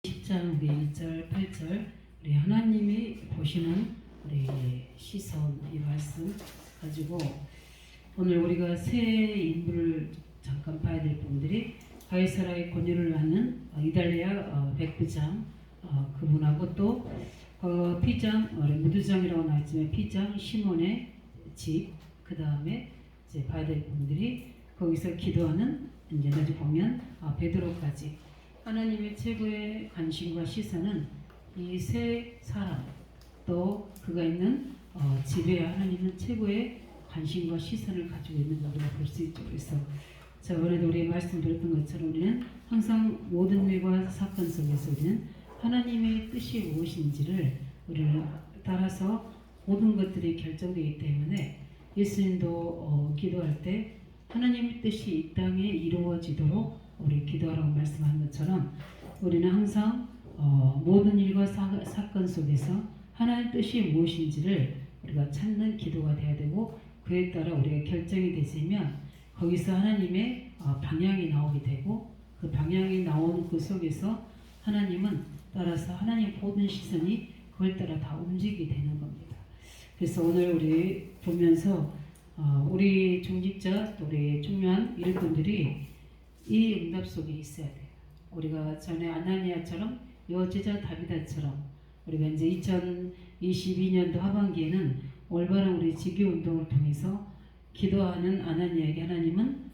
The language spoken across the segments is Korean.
10장 우리 1절 8절 우리 하나님이 보시는 우리 시선 이 말씀 가지고 오늘 우리가 새 인물을 잠깐 봐야 될 분들이 가이사라의 권유를 하는 이달리아 백부장 그분하고 또 피장 무두장이라고 나왔지만 피장 시몬의 집 그 다음에 이제 봐야 될 분들이 거기서 기도하는 이제 나중에 보면 베드로까지 하나님의 최고의 관심과 시선은 이 세 사람 또 그가 있는 집에 하나님은 최고의 관심과 시선을 가지고 있는 걸 우리가 볼 수 있죠. 그래서 저번에도 우리 말씀드렸던 것처럼 우리는 항상 모든 일과 사건 속에서 우리는 하나님의 뜻이 무엇인지를 우리를 따라서 모든 것들이 결정되기 때문에 예수님도 기도할 때 하나님의 뜻이 이 땅에 이루어지도록 우리 기도하라고 말씀한 것처럼 우리는 항상 모든 일과 사건 속에서 하나님의 뜻이 무엇인지를 우리가 찾는 기도가 돼야 되고 그에 따라 우리가 결정이 되시면 거기서 하나님의 방향이 나오게 되고 그 방향이 나오는 그 속에서 하나님은 따라서 하나님의 모든 시선이 그걸 따라 다 움직이게 되는 겁니다. 그래서 오늘 우리 보면서 우리 중직자 또 우리 중요한 일꾼들이 이 응답 속에 있어야 돼요. 우리가 전에 아나니아처럼 여제자 다비다처럼 우리가 이제 2022년도 하반기에는 올바른 우리 지교 운동을 통해서 기도하는 아나니아에게 하나님은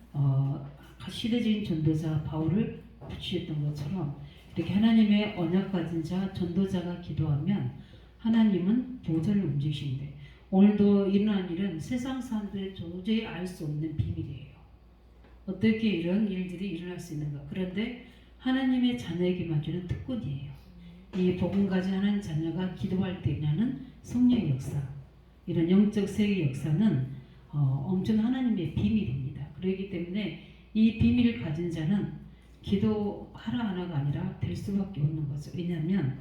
시대적인 전도자 바울을 붙이셨던 것처럼 이렇게 하나님의 언약 가진 자 전도자가 기도하면 하나님은 보좌를 움직이신대. 오늘도 일어난 일은 세상 사람들이 도저히 알 수 없는 비밀이에요. 어떻게 이런 일들이 일어날 수 있는가. 그런데 하나님의 자녀에게만 주는 특권이에요. 이 복음 가진 하나님 자녀가 기도할 때 일어나는 성령의 역사, 이런 영적 세계 역사는 엄청 하나님의 비밀입니다. 그렇기 때문에 이 비밀을 가진 자는 기도하라 하나가 아니라 될 수밖에 없는 거죠. 왜냐하면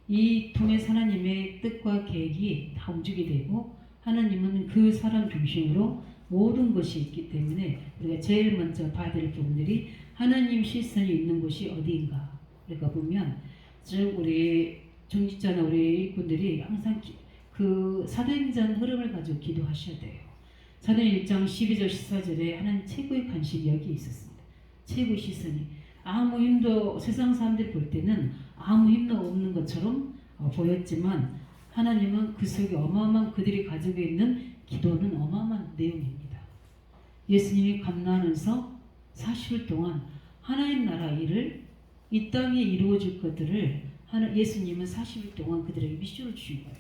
이 통해서 하나님의 뜻과 계획이 다 움직이게 되고 하나님은 그 사람 중심으로 모든 것이 있기 때문에 우리가 제일 먼저 봐야 될 부분들이 하나님 시선이 있는 곳이 어디인가. 그러니까 보면 즉 우리 중직자나 우리 일꾼들이 항상 그 사도행전 흐름을 가지고 기도하셔야 돼요. 사도행 1장 12절 14절에 하나님 최고의 관심이 여기 있었습니다. 최고의 시선이 아무 힘도 세상 사람들이 볼 때는 아무 힘도 없는 것처럼 보였지만 하나님은 그 속에 어마어마한 그들이 가지고 있는 기도는 어마어마한 내용입니다. 예수님이 감나하면서 40일 동안 하나님 나라 일을 이 땅에 이루어질 것들을 예수님은 40일 동안 그들에게 미션을 주신 거예요.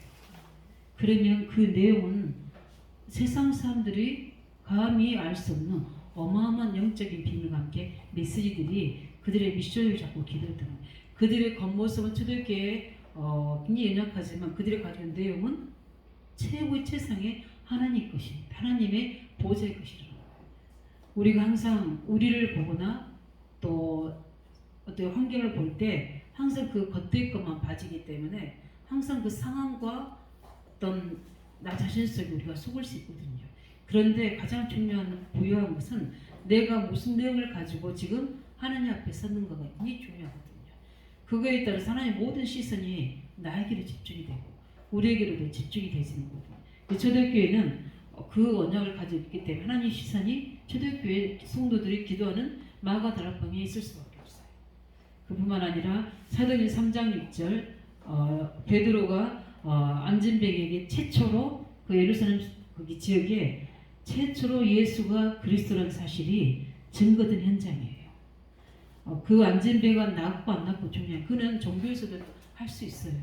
그러면 그 내용은 세상 사람들이 감히 알 수 없는 어마어마한 영적인 비밀과 함께 메시지들이 그들의 미션을 잡고 기도했던 거예요. 그들의 겉모습은 초대교회에 굉장히 연약하지만 그들이 가지고 있는 내용은 최고의 최상의 하나님 것입니다. 하나님의 보좌의 것이라는 거예요. 우리가 항상 우리를 보거나 또 어떤 환경을 볼 때 항상 그 겉의 것만 봐지기 때문에 항상 그 상황과 어떤 나 자신 속에 우리가 속을 수 있거든요. 그런데 가장 중요한 부유한 것은 내가 무슨 내용을 가지고 지금 하나님 앞에 섰는가가 굉장히 중요하거든요. 그거에 따라서 하나님의 모든 시선이 나에게로 집중이 되고 우리에게로도 집중이 되지는 거거든요. 초대교회는 그 언약을 가지고 있기 때문에 하나님의 시선이 초대교회 성도들이 기도하는 마가 다락방에 있을 수밖에 없어요. 그뿐만 아니라 사도행전 3장 6절 베드로가 안진뱅에게 최초로 그 예루살렘 거기 지역에 최초로 예수가 그리스도라는 사실이 증거된 현장이에요. 그 안진뱅이가 낫고 안 낫고 중요해요. 그는 종교에서도 할 수 있어요.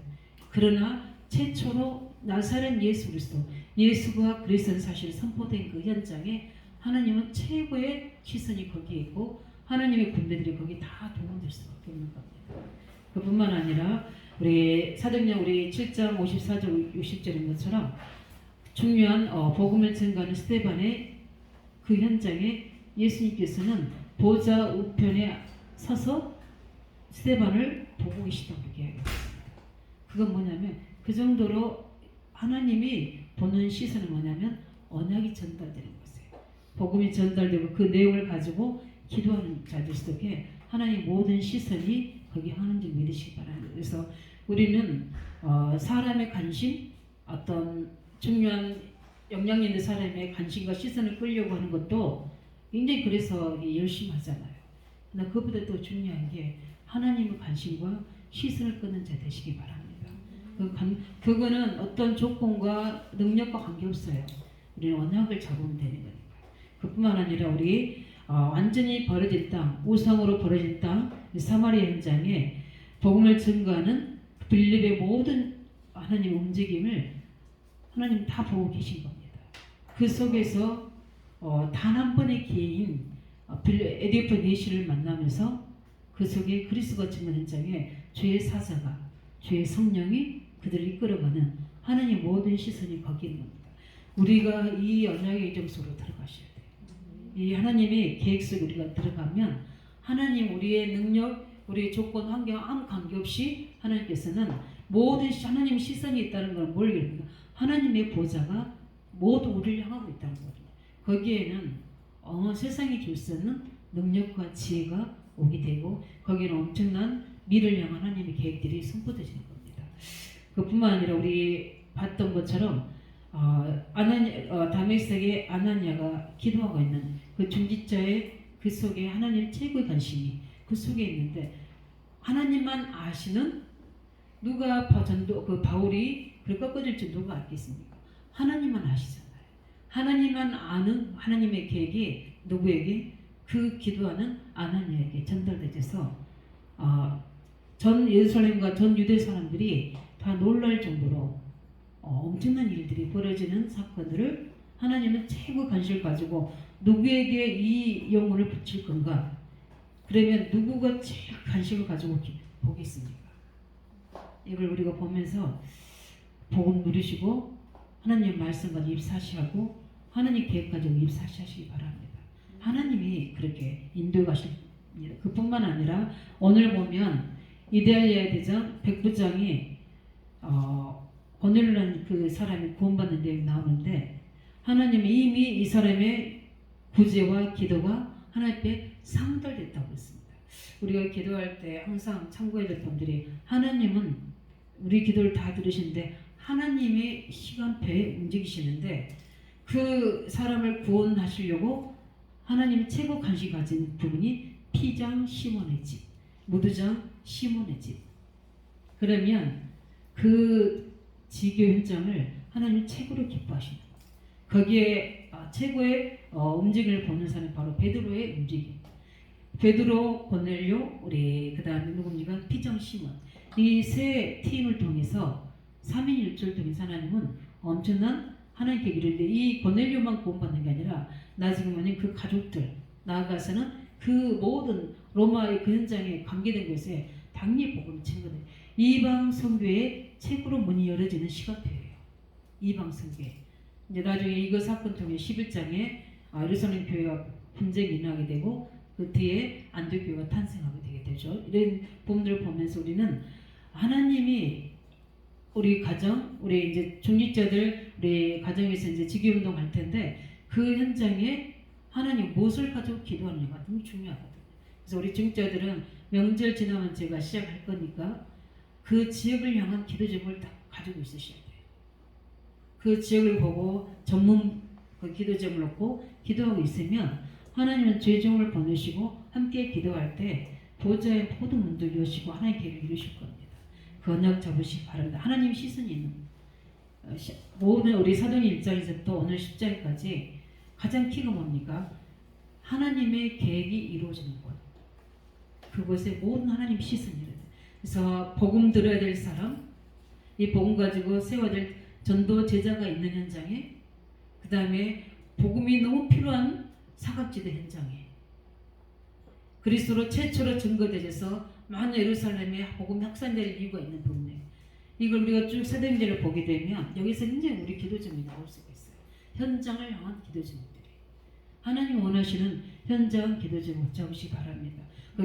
그러나 최초로 나사렛 예수 그리스도, 예수가 그리스도라는 사실이 선포된 그 현장에 하나님은 최고의 시선이 거기에 있고 하나님의 군대들이 거기 다 동원될 수밖에 없는 겁니다. 그뿐만 아니라 우리 사도행전 우리 7장 54절 60절인 것처럼 중요한 복음을 증거하는 스데반의 그 현장에 예수님께서는 보좌 우편에 서서 스데반을 보고 계시다고 얘기하겠습니다. 그건 뭐냐면 그 정도로 하나님이 보는 시선은 뭐냐면 언약이 전달되는 것이에요. 복음이 전달되고 그 내용을 가지고 기도하는 자들 속에 하나님 모든 시선이 거기 하나님 믿으시기 바랍니다. 그래서 우리는 사람의 관심, 어떤 중요한 영향력 있는 사람의 관심과 시선을 끌려고 하는 것도 굉장히 그래서 열심히 하잖아요. 그러나 그보다 더 중요한 게 하나님의 관심과 시선을 끄는 자 되시기 바랍니다. 그거는 어떤 조건과 능력과 관계없어요. 우리는 언약을 잡으면 되는 거니까. 그뿐만 아니라 우리 완전히 버려진 땅, 우상으로 버려진 땅, 사마리아 현장에 복음을 증거하는 빌립의 모든 하나님의 움직임을 하나님 다 보고 계신 겁니다. 그 속에서 단 한 번의 기회인 에디오피아 내시를 만나면서 그 속에 그리스도가 증거한 현장에 주의 사자가, 주의 성령이 그들을 이끌어가는 하나님 모든 시선이 거기에 있는 겁니다. 우리가 이 언약의 이정 속으로 들어가셔야 돼요. 이 하나님의 계획 속에 우리가 들어가면 하나님 우리의 능력, 우리의 조건, 환경 아무 관계없이 하나님께서는 모든 하나님 시선이 있다는 걸 뭘 얘기합니까? 하나님의 보좌가 모두 우리를 향하고 있다는 거거든요. 거기에는 세상이 줄 수 없는 능력과 지혜가 오게 되고 거기에는 엄청난 미를 향한 하나님의 계획들이 선포되지는 겁니다. 그뿐만 아니라 우리 봤던 것처럼 다메섹의 아나니아가 기도하고 있는 그 중직자의 그 속에 하나님 최고의 관심이 그 속에 있는데 하나님만 아시는 누가 바울이 그걸 꺾어질지 누가 알겠습니까? 하나님만 아시잖아요. 하나님만 아는 하나님의 계획이 누구에게? 그 기도하는 아나니아에게 전달되어서 전 예루살렘과 전 유대 사람들이 다 놀랄 정도로 엄청난 일들이 벌어지는 사건들을 하나님은 최고 관심을 가지고 누구에게 이 영혼을 붙일 건가? 그러면 누구가 제일 관심을 가지고 보겠습니까? 이걸 우리가 보면서 복음 누리시고 하나님의 말씀과 입사시하고 하나님 계획 가지고 입사시하시기 바랍니다. 하나님이 그렇게 인도해 가십니다. 그뿐만 아니라 오늘 보면 이데알리아 대장 백부장이 고넬료라는 그 사람이 구원받는 내용이 나오는데 하나님이 이미 이 사람의 구제와 기도가 하나님 앞에 상달됐다고 했습니다. 우리가 기도할 때 항상 참고해야 될 분들이 하나님은 우리 기도를 다 들으시는데 하나님의 시간표에 움직이시는데 그 사람을 구원하시려고 하나님이 최고 관심 가진 부분이 피장 시몬의 집, 무두장 시몬의 집. 그러면 그 지교 현장을 하나님이 최고로 기뻐하시는 거기에 최고의 움직임을 보는 사람이 바로 베드로의 움직임. 베드로, 고넬료, 우리 그 다음에 누굽니까? 피장 시몬. 이 세 팀을 통해서 3인 1조를 통해서 하나님은 엄청난 하나님께 이르는데 이 고넬료만 구원받는 게 아니라 나중에 그 가족들 나아가서는 그 모든 로마의 그 현장에 관계된 곳에 당리 복음 증거돼 이방 선교의 책으로 문이 열어지는 시간표예요. 이방 선교회. 이제 나중에 이거 사건 통해 11장에 예루살렘 교회가 분쟁이 일어나게 되고 그 뒤에 안디옥 교회가 탄생하게 되게 되죠. 이런 부분들을 보면서 우리는 하나님이 우리 가정, 우리 이제 중직자들 우리 가정에서 이제 직위운동 할 텐데 그 현장에 하나님 무엇을 가지고 기도하느냐가 너무 중요하거든요. 그래서 우리 중직자들은 명절 지나면 제가 시작할 거니까 그 지역을 향한 기도 제목을 딱 가지고 있으셔야 돼요. 그 지역을 보고 전문 그 기도 제목을 놓고 기도하고 있으면 하나님은 죄종을 보내시고 함께 기도할 때 보좌의 모든 문들을 여시고 하나님의 계획을 이루실 겁니다. 그 언약 잡으시기 바랍니다. 하나님 시선이 있는 모든 우리 사도행 1장에서부터 오늘 10장까지 가장 키가 뭡니까? 하나님의 계획이 이루어지는 곳. 그곳에 모든 하나님 시선이 이루어져요. 그래서 복음 들어야 될 사람, 이 복음 가지고 세워야 될 전도 제자가 있는 현장에, 그 다음에 복음이 너무 필요한 사각지대 현장에, 그리스도로 최초로 증거되셔서 많은 예루살렘에 복음 확산될 이유가 있는 부분에, 이걸 우리가 쭉 사도행전을 보게 되면 여기서 굉장히 우리 기도 제목이 나올 수가 있어요. 현장을 향한 기도 제목들이 하나님 원하시는 현장 기도 제목 잡으시기 바랍니다.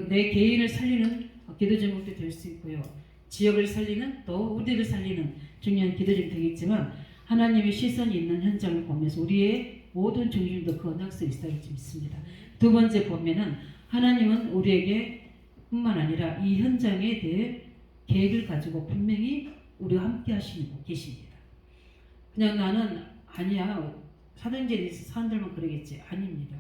내 개인을 살리는 기도 제목도 될 수 있고요. 지역을 살리는 또 우리를 살리는 중요한 기도 제목이 되겠지만 하나님의 시선이 있는 현장을 보면서 우리의 모든 중심도 그 언약 속에 있다고 믿습니다. 두 번째 보면은 하나님은 우리에게 뿐만 아니라 이 현장에 대해 계획을 가지고 분명히 우리와 함께 하시는 분 계십니다. 그냥 나는 아니야 사도행전에 있어 사람들만 그러겠지 아닙니다.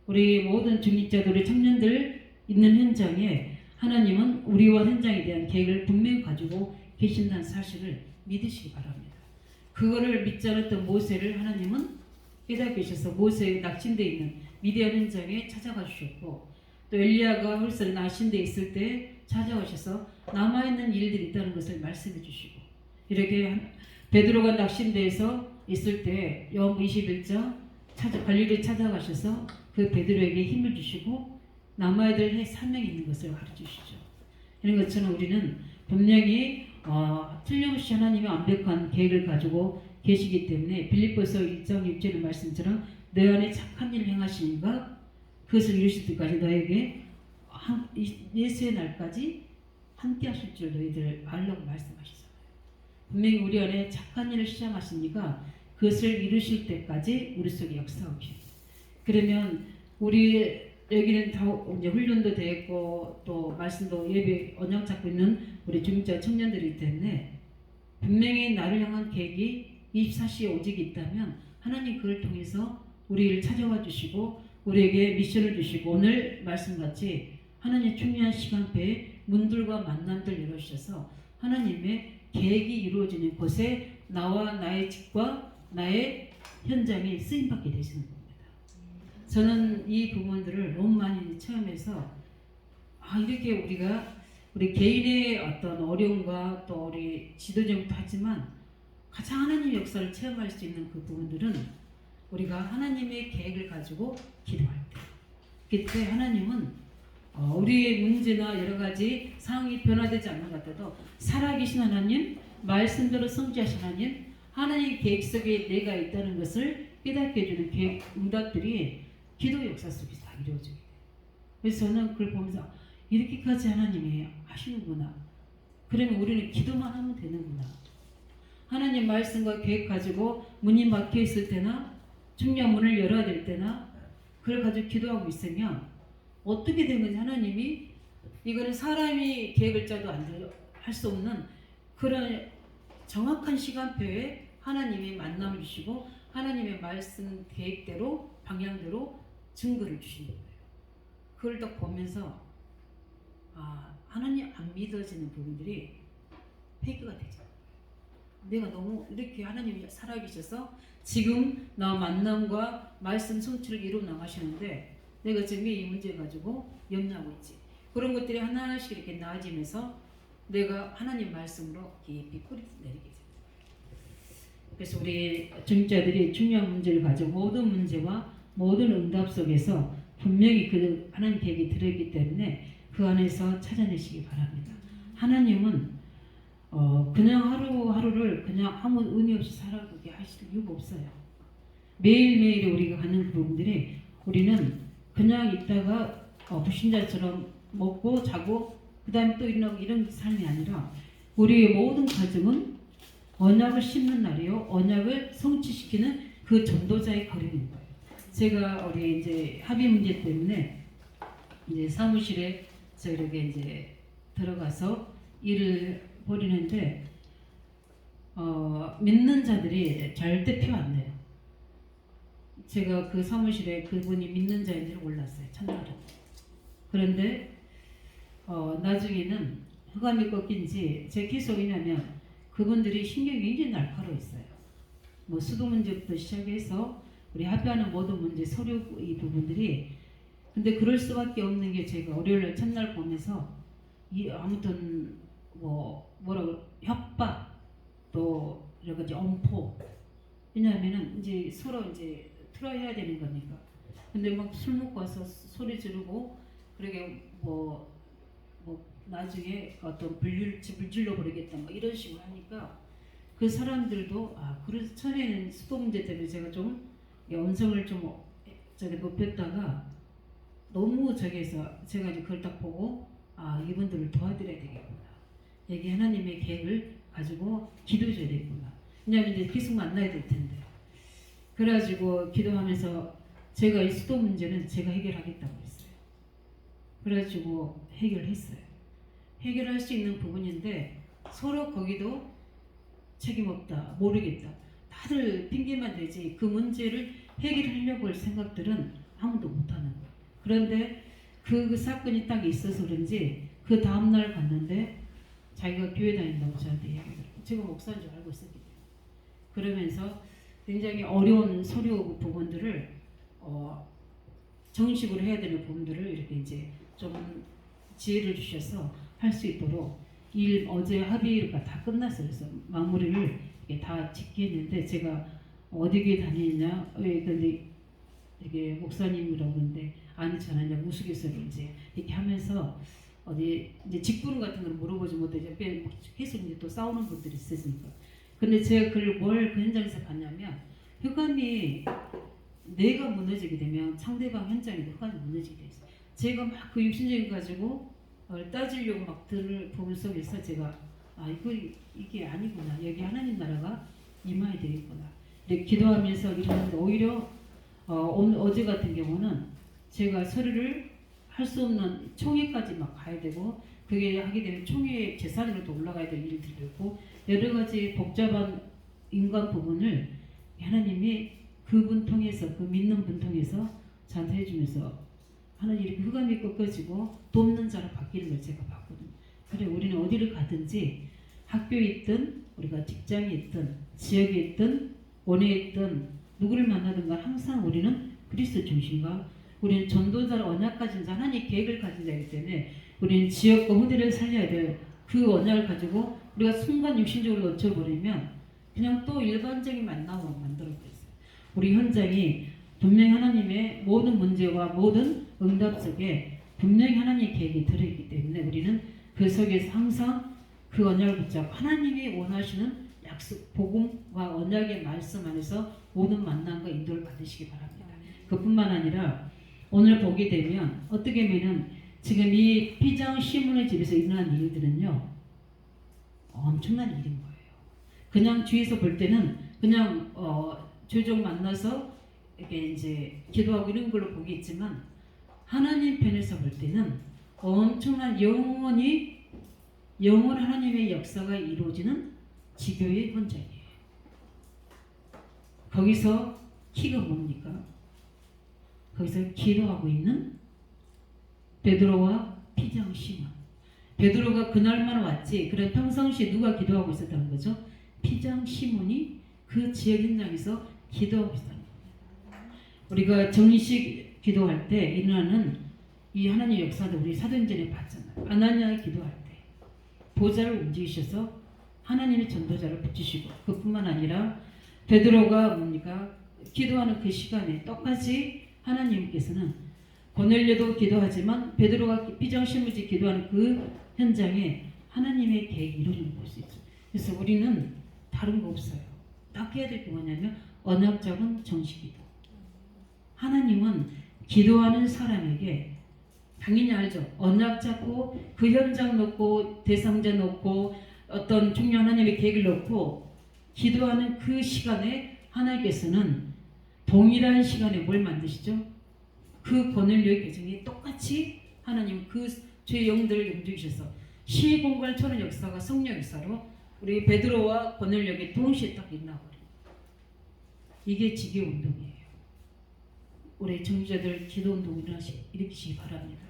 우리 모든 중직자들 우리 청년들 있는 현장에 하나님은 우리와 현장에 대한 계획을 분명히 가지고 계신다는 사실을 믿으시기 바랍니다. 그거를 믿지 않았던 모세를 하나님은 깨닫게 하셔서 모세의 낙진되어 있는 미디안 현장에 찾아가 주셨고 또 엘리야가 홀선에 낙진되어 있을 때 찾아오셔서 남아있는 일들이 있다는 것을 말씀해 주시고 이렇게 베드로가 낙심돼서 있을 때 요한복음 21장 갈릴리 찾아가셔서 그 베드로에게 힘을 주시고 남아야 될 사명이 있는 것을 가르쳐 주시죠. 이런 것처럼 우리는 분명히 틀림없이 하나님의 완벽한 계획을 가지고 계시기 때문에 빌립보서 1장 6절의 말씀처럼 내 안에 착한 일을 행하시니가 그것을 이루실 때까지 너에게 예수의 날까지 함께 하실 줄 너희들 알라고 말씀하셨어요. 분명히 우리 안에 착한 일을 시작하시니까 그것을 이루실 때까지 우리 속에 역사하십니다. 그러면 우리 여기는 다 이제 훈련도 됐고 또 말씀도 예배 언약 잡고 있는 우리 중직자 청년들이기 때문에 분명히 나를 향한 계획이 24시에 오직이 있다면 하나님 그걸 통해서 우리를 찾아와 주시고 우리에게 미션을 주시고 오늘 말씀같이 하나님의 중요한 시간표에 문들과 만남들 열어주셔서 하나님의 계획이 이루어지는 곳에 나와 나의 집과 나의 현장에 쓰임받게 되시는 겁니다. 저는 이 부분들을 너무 많이 체험해서 이렇게 우리 개인의 어떤 어려움과 또 우리 지도적도 하지만 가장 하나님의 역사를 체험할 수 있는 그 부분들은 우리가 하나님의 계획을 가지고 기도할 때 그때 하나님은 우리의 문제나 여러 가지 상황이 변화되지 않는 것 같아도 살아계신 하나님 말씀대로 성취하신 하나님 계획 속에 내가 있다는 것을 깨닫게 해주는 계획 응답들이 기도 역사 속에서 다 이루어지게 돼요. 그래서 저는 그걸 보면서 이렇게까지 하나님이 하시는구나. 그러면 우리는 기도만 하면 되는구나. 하나님 말씀과 계획 가지고 문이 막혀 있을 때나 중요한 문을 열어야 될 때나 그걸 가지고 기도하고 있으면 어떻게 된 건지 하나님이 이거는 사람이 계획을 짜도 할 수 없는 그런 정확한 시간표에 하나님이 만남을 주시고 하나님의 말씀 계획대로 방향대로 증거를 주시는 거예요. 그걸 딱 보면서 하나님 안 믿어지는 부분들이 회개가 되죠. 내가 너무 이렇게 하나님이 살아계셔서 지금 나 만남과 말씀 성취를 이루어 나가시는데 내가 지금 이 문제 가지고 염려하고 있지. 그런 것들이 하나씩 이렇게 나아지면서 내가 하나님 말씀으로 깊이 뿌리 내리게 됩니다. 그래서 우리 중직자들이 중요한 문제를 가지고 모든 문제와 모든 응답 속에서 분명히 그 하나님 계획이 들어있기 때문에 그 안에서 찾아내시기 바랍니다. 하나님은 그냥 하루하루를 그냥 아무 의미 없이 살아가게 하실 이유가 없어요. 매일매일 우리가 가는 그 부분들이 우리는 그냥 있다가 불신자처럼 먹고 자고 그 다음에 또 일어나고 이런 삶이 아니라 우리의 모든 가정은 언약을 심는 날이요 언약을 성취시키는 그 전도자의 걸음인 거예요. 제가 우리 이제 합의 문제 때문에 이제 사무실에 저렇게 이제 들어가서 일을 벌이는데 믿는 자들이 절대 표 안 내요. 제가 그 사무실에 그분이 믿는 자인 줄 몰랐어요. 첫날은. 그런데 나중에는 흑암이 꺾인지 제 계속 왜냐면 그분들이 신경이 굉장히 날카로웠어요. 뭐 수도 문제부터 시작해서 우리 합의하는 모든 문제 서류 이 부분들이 근데 그럴 수밖에 없는 게 제가 월요일 첫날 보면서 아무튼 뭐라고 협박 또 여러 가지 엄포 왜냐하면은 이제 서로 이제 틀어야 되는 거니까 근데 막 술 먹고 와서 소리 지르고 그러게 뭐 나중에 어떤 집을 질러버리겠다 뭐 이런 식으로 하니까 그 사람들도 그래서 처음에는 수도 문제 때문에 제가 좀 언성을 좀 높였다가 너무 저기에서 제가 이제 그걸 딱 보고 이분들을 도와드려야 되겠구나. 여기 하나님의 계획을 가지고 기도해줘야 되겠구나. 왜냐하면 이제 계속 만나야 될 텐데. 그래가지고 기도하면서 제가 이 수도 문제는 제가 해결하겠다고 했어요. 그래가지고 해결했어요. 해결할 수 있는 부분인데 서로 거기도 책임 없다, 모르겠다. 다들 핑계만 대지 그 문제를 해결하려고 할 생각들은 아무도 못하는 거예요. 그런데 그 사건이 딱 있어서 그런지 그 다음날 갔는데 자기가 교회 다닌다고 저한테 얘기를 해요. 제가 목사인 줄 알고 있었기 때문에. 그러면서 굉장히 어려운 서류 부분들을 정식으로 해야 되는 부분들을 이렇게 이제 좀 지혜를 주셔서 할 수 있도록 어제 합의가 다 끝났어요. 그래서 마무리를 이렇게 다 짓게 했는데 제가 어디 교회 다니느냐 근데 이게 목사님이라고 그러는데 아니 저는 이제 무속에서 이제 이렇게 하면서 어디 이제 직분 같은 걸 물어보지 못해 계속 이제 또 싸우는 분들이 있으니까. 근데 제가 그걸 그 현장에서 봤냐면 흑암이 내가 무너지게 되면 상대방 현장에도 흑암이 무너지게 돼 있어요. 제가 막 그 육신적인 가지고 따지려고 막 들을 부분 속에서 제가 이게 아니구나. 여기 하나님 나라가 임해야 되겠구나. 이렇게 기도하면서 이러는데 오히려 어제 같은 경우는 제가 서류를 할 수 없는 총회까지 막 가야 되고 그게 하게 되면 총회 재산으로도 올라가야 될 일들이 있고 여러 가지 복잡한 인간 부분을 하나님이 그분 통해서 그 믿는 분 통해서 저한테 해주면서 하나님 이렇게 흑암이 꺾어지고 돕는 자로 바뀌는 걸 제가 봤거든요. 그래 우리는 어디를 가든지 학교에 있든 우리가 직장에 있든 지역에 있든 원에 있든 누구를 만나든 간 항상 우리는 그리스도 중심과 우리는 전도자를 언약 가진 자 하나님의 계획을 가진 자이기 때문에 우리는 지역과 후대를 살려야 돼요. 그 언약을 가지고 우리가 순간 육신적으로 놓쳐버리면 그냥 또 일반적인 만남으로 만들어버렸어요. 우리 현장이 분명히 하나님의 모든 문제와 모든 응답 속에 분명히 하나님의 계획이 들어있기 때문에 우리는 그 속에서 항상 그 언약을 붙잡고 하나님이 원하시는 약속, 복음과 언약의 말씀 안에서 모든 만남과 인도를 받으시기 바랍니다. 그뿐만 아니라 오늘 보게 되면 어떻게 보면 지금 이 피장 시몬의 집에서 일어난 일들은요 엄청난 일인 거예요. 그냥 주위에서 볼 때는 그냥 조종 만나서 이렇게 이제 기도하고 이런 걸로 보겠지만 하나님 편에서 볼 때는 엄청난 영원 하나님의 역사가 이루어지는 지교의 현장이에요. 거기서 키가 뭡니까? 거기서 기도하고 있는 베드로와 피장 시몬. 베드로가 그날만 왔지 그런 평상시에 누가 기도하고 있었다는 거죠? 피장 시몬이 그 지역 현장에서 기도하고 있었다는 겁니다. 우리가 정식 기도할 때 일어나는 이 하나님의 역사도 우리 사도행전에 봤잖아요. 아나니아 기도할 때 보좌를 움직이셔서 하나님의 전도자를 붙이시고 그뿐만 아니라 베드로가 뭡니까? 기도하는 그 시간에 똑같이 하나님께서는 고넬료도 기도하지만 베드로가 피장시무지 기도하는 그 현장에 하나님의 계획이 이루어지는 볼 수 있어요. 그래서 우리는 다른 거 없어요. 딱 해야 될 게 뭐냐면 언약적인 정식기도. 하나님은 기도하는 사람에게 당연히 알죠. 언약 잡고 그 현장 놓고 대상자 놓고 어떤 중요한 하나님의 계획을 놓고 기도하는 그 시간에 하나님께서는 동일한 시간에 뭘 만드시죠? 그 고넬료의 계정이 똑같이 하나님 그 죄의 영들을 움직이셔서 시공간 초는 역사가 성령 역사로 우리 베드로와 고넬료에게 동시에 딱 일어나버려요. 이게 지교 운동이에요. 우리 청주자들 기도 운동 일으키시기 바랍니다.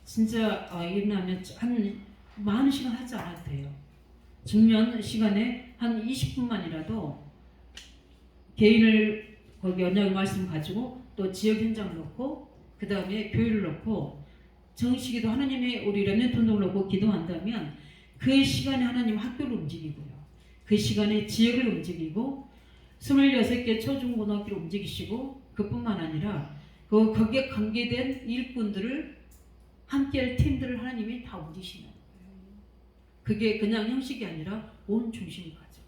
진짜 일어나면 한 많은 시간 하지 않아도 돼요. 중요한 시간에 한 20분만이라도 개인을 거기 언약의 말씀 가지고 또 지역 현장을 놓고 그 다음에 교회를 놓고 정식기도 하나님의 우리 렘넌트 운동을 놓고 기도한다면 그 시간에 하나님 학교를 움직이고요. 그 시간에 지역을 움직이고 26개 초중고등학교를 움직이시고 그뿐만 아니라 거기에 관계된 일꾼들을 함께할 팀들을 하나님이 다 움직이시는 거예요. 그게 그냥 형식이 아니라 온 중심을 가지고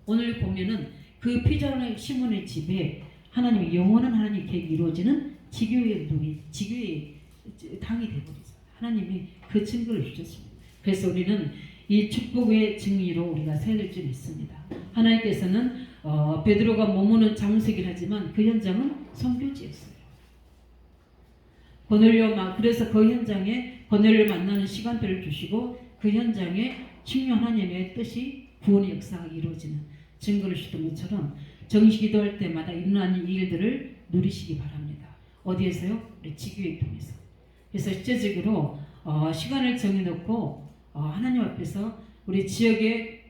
오늘 보면은 그 피장의 시몬의 집에 하나님의 영원한 하나님의 계획이 이루어지는 지교의 운동이 지교의 당이 되어버리죠. 하나님이 그 증거를 주셨습니다. 그래서 우리는 이 축복의 증인으로 우리가 서야 될 줄 믿습니다. 하나님께서는 베드로가 머무는 장소이긴 하지만 그 현장은 선교지였어요. 그래서 그 현장에 고넬료를 만나는 시간표를 주시고 그 현장에 충만 하나님의 뜻이 구원의 역사가 이루어지는 증거를 주던 것처럼 정시 기도할 때마다 일어나는 일들을 누리시기 바랍니다. 어디에서요? 우리 지교회 통해서. 그래서 실제적으로 시간을 정해놓고 하나님 앞에서 우리 지역에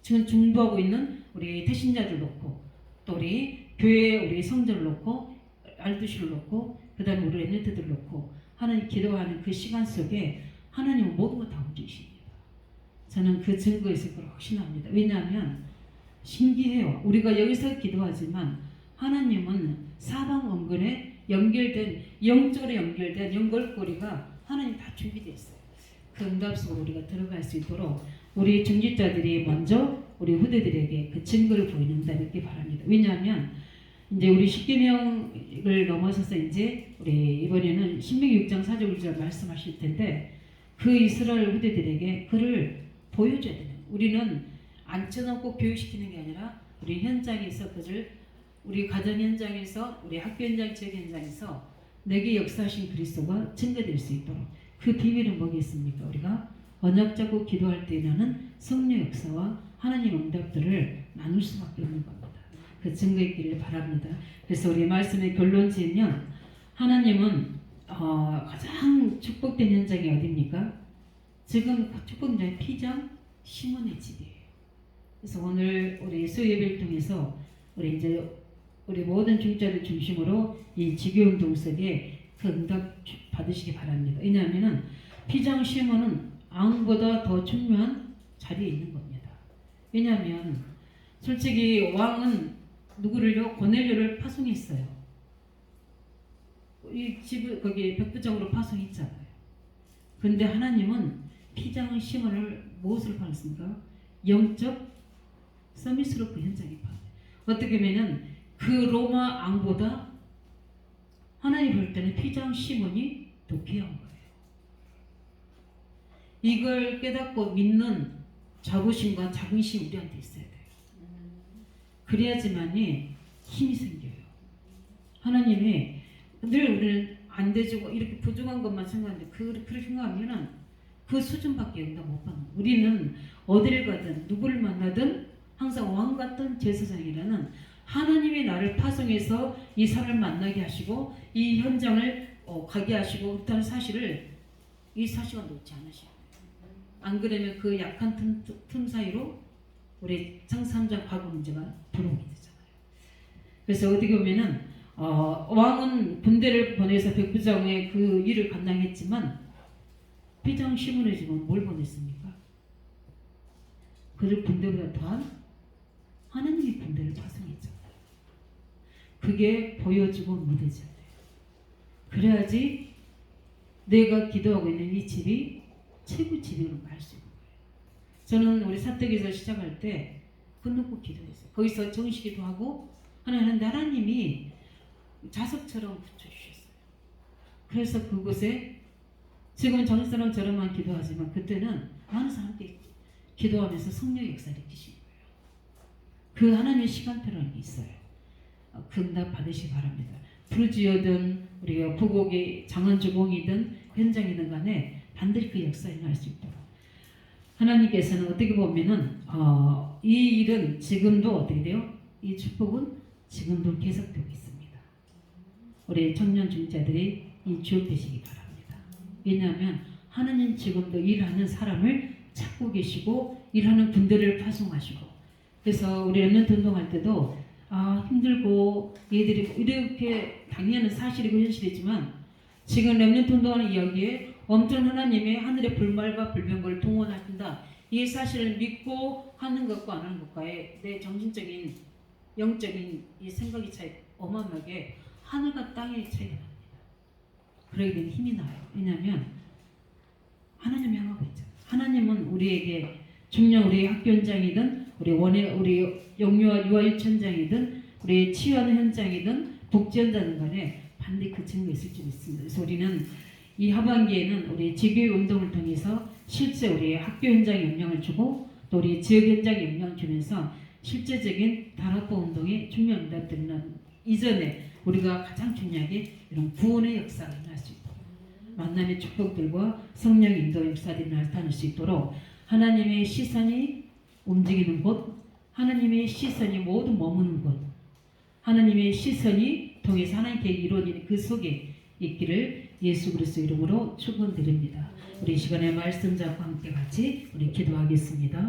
지금 중보하고 있는 우리 태신자들 놓고 또 우리 교회 우리 성전을 놓고 알두시를 놓고 그 다음에 우리 랩런트들을 놓고 하나님 기도하는 그 시간 속에 하나님은 모든 걸 다 움직이십니다. 저는 그 증거에 있을 걸 확신합니다. 왜냐하면 신기해요. 우리가 여기서 기도하지만 하나님은 사방 언근에 연결된 영적으로 연결된 연결고리가 하나님 다 준비되어 있어요. 그 응답 속으로 우리가 들어갈 수 있도록 우리 중직자들이 먼저 우리 후대들에게 그 증거를 보이는다 이렇게 바랍니다. 왜냐하면 이제 우리 십계명을 넘어서서 이제 우리 이번에는 신명기 6장 4절 5절 말씀하실 텐데 그 이스라엘 후대들에게 그를 보여줘야 돼요. 우리는 앉혀놓고 교육시키는 게 아니라 우리 현장에서 그를 우리 가정 현장에서 우리 학교 현장 지역 현장에서 내게 역사하신 그리스도가 증거될 수 있도록 그 비밀은 뭐겠습니까? 우리가 언약 잡고 기도할 때 나는 성령 역사와 하나님 응답들을 나눌 수밖에 없는 겁니다. 그 증거 있기를 바랍니다. 그래서 우리 말씀의 결론 지으면 하나님은 가장 축복된 현장이 어디입니까? 지금 축복된 현장이 피장 시몬의 집이에요. 그래서 오늘 우리 수요 예배를 통해서 우리 이제 우리 모든 중자를 중심으로 이 지교운동 속에 그 응답 받으시기 바랍니다. 왜냐하면 피장 시몬은 왕보다 더 중요한 자리에 있는 겁니다. 왜냐하면 솔직히 왕은 누구를요? 고넬료를 파송했어요. 이 집을 거기 백부장으로 파송했잖아요. 그런데 하나님은 피장 시몬을 무엇으로 파냈습니까? 영적 서밋으로 그 현장에 파냈어요. 어떻게 보면은 그 로마 왕보다 하나님 볼 때는 피장 시몬이 더 귀한 거예요. 이걸 깨닫고 믿는 자부심과 자긍심이 우리한테 있어야 돼요. 그래야지만이 힘이 생겨요. 하나님이 늘 우리는 안 되지고 이렇게 부족한 것만 생각하는데 그렇게 생각하면은 그 수준밖에 응답 못 받는 거예요. 우리는 어디를 가든 누구를 만나든 항상 왕 같은 제사장이라는 하나님이 나를 파송해서 이 사람을 만나게 하시고 이 현장을 가게 하시고 그렇다는 사실을 이 사실과 놓지 않으셔요. 안 그러면 그 약한 틈 사이로 우리 창삼장 과거 문제가 들어오게 되잖아요. 그래서 어떻게 보면은 왕은 군대를 보내서 백부장의 그 일을 감당했지만 피장 시몬의 집은 뭘 보냈습니까? 그를 군대보다 더한 하나님이 군대를 파송했잖아요. 그게 보여지고 믿어져야 돼요. 그래야지 내가 기도하고 있는 이 집이 최고 집이라고 할 수 있는 거예요. 저는 우리 사택에서 시작할 때 그 놓고 기도했어요. 거기서 정식기도 하고 하는데 하나님이 자석처럼 붙여주셨어요. 그래서 그곳에 지금 정사람처럼만 기도하지만 그때는 많은 사람들이 기도하면서 성령의 역사를 느끼신 거예요. 그 하나님의 시간표라는 게 있어요. 그 응답 받으시기 바랍니다. 부르지어든 우리가 부곡이 장안주공이든 현장이든 간에 반드시 그 역사에 날 수 있도록 하나님께서는 어떻게 보면은 이 일은 지금도 어떻게 돼요? 이 축복은 지금도 계속되고 있습니다. 우리 청년 중자들이 이 주목되시기 바랍니다. 왜냐하면 하나님 지금도 일하는 사람을 찾고 계시고 일하는 군대를 파송하시고 그래서 우리 랩런트 운동할 때도 힘들고 얘들이 이렇게 당연한 사실이고 현실이지만 지금 랩런트 운동하는 이야기에 엄청 하나님의 하늘의 불말과 불병거를 동원하신다. 이 사실을 믿고 하는 것과 안 하는 것과의 내 정신적인 영적인 이 생각의 차이 어마어마하게 하늘과 땅의 차이가 납니다. 그러게 되면 힘이 나요. 왜냐하면 하나님 향하고 있죠. 하나님은 우리에게 중요한 우리 학교 현장이든 우리 영유아 유아 유치원장이든 우리 치유하는 현장이든 복지 현장이든 간에 반드시 그 증거 있을 줄 믿습니다. 그래서 우리는 이 하반기에는 우리 지교회 운동을 통해서 실제 우리 학교 현장에 영향을 주고 또 우리 지역 현장에 영향을 주면서 실제적인 다락방 운동의 중요한 응답들은 이전에 우리가 가장 중요하게 이런 구원의 역사가 일어날 수 있도록 만남의 축복들과 성령 인도 역사들이 나타날 수 있도록 하나님의 시선이 움직이는 곳, 하나님의 시선이 모두 머무는 곳, 하나님의 시선이 통해서 하나님 계획이 이루어지는 그 속에 있기를 예수 그리스도 이름으로 축원드립니다. 우리 이 시간에 말씀 잡고 함께 같이 우리 기도하겠습니다.